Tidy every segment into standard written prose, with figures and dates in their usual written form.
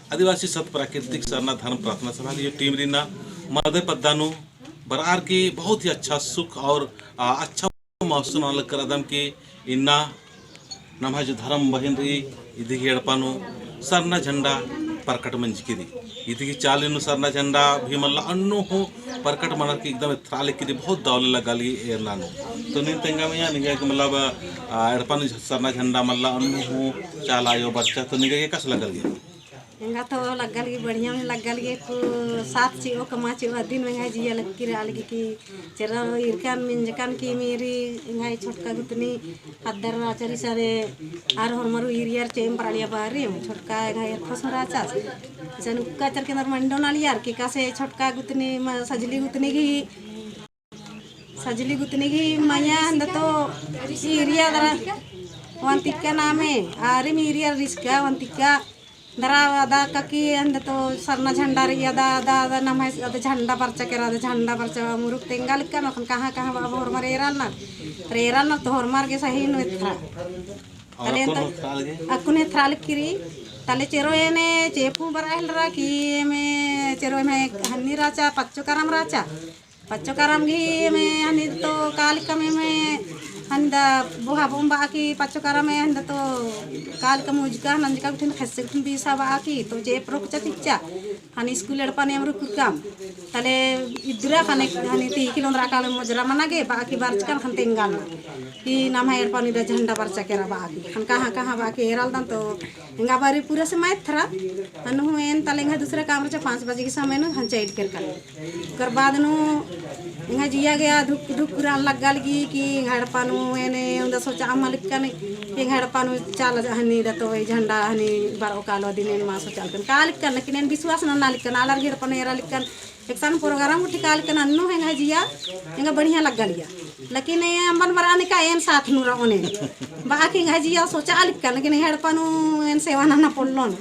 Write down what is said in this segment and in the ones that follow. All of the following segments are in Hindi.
आदिवासी सत प्राकृतिक सरना धर्म प्रार्थना सभा की टीम रीना मदे पद्दानु बरार की बहुत ही अच्छा सुख और अच्छा महसूस अलग कर अदम की इन्ना नम जो धर्म बहिन रही इधी एड़पानु सरना झंडा परकट मंजकिरी इधी चालीनु सरना झंडा भी मल्ला अन्नु हो परकट मनर की एकदम थ्राले की बहुत दौले लगाली एरनानु तो नीन तेंगा में निगे मतलब एड़पानु सरना झंडा मल्ला अन्नु हो चाल आयो बच्चा तो निगे ये कस लगल गया इंगा तो लगल की बढ़िया में लगल के को साथ ची ओ कमा ची दिन में इंगा जिया लग की राल की चरा इरकान मिंजकान की मेरी इंगा छोटका गुतनी अदर आचारी सारे आर हरमरु इरियर चेम परालिया बारी छोटका इंगा यर फसरा चास जन का चर के अंदर मंडो नाली यार की कासे छोटका गुतनी सजली गुतनी की माया अंद तो इरिया दरा वंतिका नामे आरे में इरिया रिस्का वंतिका दरा अदा ककी अंद तो सरना झंडा री अदा अदा अदा नम है अदा झंडा परचा के अदा झंडा परचा मुरुक तेंगाल का नखन कहाँ बाबा हरमार एराल ना तो हरमार के सही नो इथरा तले तो अकुने थ्राल किरी तले चेरो एने चेपू बराहल रा की में चेरो में हन्नी राचा पच्चो करम घी में हन्नी तो काल कमे में हंदा बुहा बुम्बा की पच्चो करम में हंदा तो काल का मुझका नंजका उठन खस्से उठन बीसा बाकी तो जे प्रोक चतिच्चा हनी स्कूल एडपाने अमरुक काम तले इदरा खाने हनी 3 किलोमीटर काल मजरा मनागे बाकी बारचकन खन तेंगाल की नाम है एडपानी दा झंडा बरचा केरा बाकी खन कहाँ बाकी एराल दन तो इंगा बारी पूरा से मैं थरा अनु एन तले इंगा दूसरा काम रचा 5 बजे के समय नु हन चैट कर बाद नु इंगा जिया गया धुक धुक रान लगल की एडपानु एने उंदा सोचा अमलिक कने के एडपानु चाल हनी दा तो झंडा हनी बारो कालो दिन मा सोचाल कन कालिक कन लेकिन एन विश्वास न नालिक कन आलर गिर पने एरा लिकन एक्सन प्रोग्राम उठी काल कन अन्नु हेंगा जिया इंगा बढ़िया लगलिया लेकिन अंबन बराने का एन साथ नु रओने बाकी इंगा जिया सोचा आलिक कन लेकिन हेडपानु एन सेवा ना पड़लोन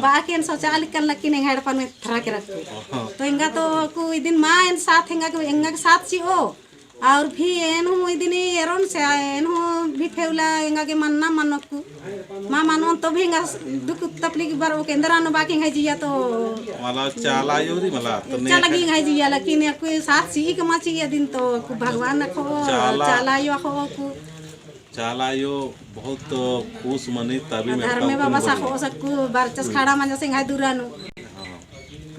बाकी एन सोचा आलिक कन लेकिन हेडपानु थरा के रख तो इंगा तो को दिन मा एन साथ हेंगा के साथ ची ओ और भी एनु दिन एरोन से एनु भी फेउला इंगा के मनना मनकु मा मानो तो भी इंगा दुख तकलीफ बार ओ केंद्र न बाकी है जिया तो मला चाला योरी मला तो ने चला गी है जिया लेकिन कोई साथ सी के माची दिन तो भगवान को चाला यो हो को चाला यो बहुत खुश मनी तभी में घर में बाबा सा हो सकु बारचस खाड़ा मन जैसे है दुरानु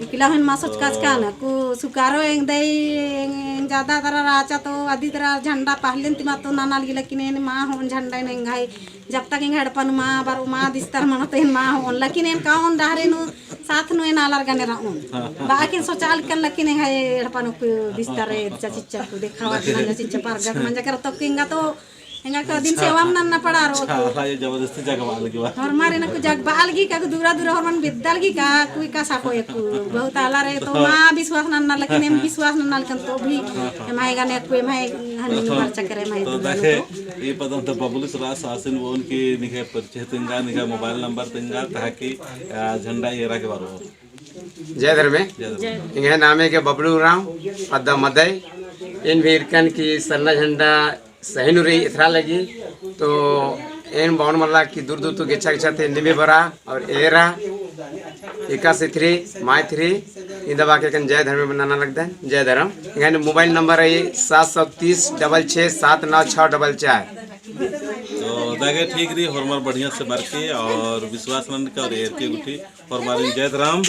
इकला हन मा सोच काच काना को सुकारो एंग दई ज्यादा तरह राचा तो आदि तरह झंडा पहले तिमा तो नानाल गी लेकिन एन मा होन झंडा नेंग है जब तक इंग हेडपन मा बार मा दिस्तर मन तो मा होन लेकिन एन काउन दाहरे नु साथ नु नालार गने राउन बाकी सोचाल कन लेकिन है हेडपन को दिस्तर चचिच्चा को देखावा ना चचिच्चा पर जग मन जकर तो किंगा तो इंगा का दिन सेवा मन ना पड़ा रो चाला ये जबरदस्ती जगवाल गी और मारे ना को जगबाल गी का दूरा हरमन विद्याल गी का कोई का साको एक बहुत आला रे तो मा विश्वास ना लेकिन एम विश्वास ना लेकिन तो भी मायगा ने कोई माय हनी नंबर चकरे माय तो देखे ये पदम तो बबुलिस रास आसिन वो उनकी निके परिचय तिंगा निके मोबाइल नंबर तिंगा ताकि झंडा येरा के बारो जय धर्मे इंगे नामे के बबलू राम पद्दा मदय इन वीरकन की सरना झंडा सही नु रही इथरा लगी तो एन बावन मल्ला की दूर दूर तो गेचा थे निबे बरा और एरा एका से 3 माय 3 इन दबा के कन जय धर्म बनाना लगता है जय धर्म यानी मोबाइल नंबर है 730 66 79644 तो दागे ठीक रही हरमार बढ़िया से बार के और विश्वास नंद का और एर के उठी और मारी जय धर्म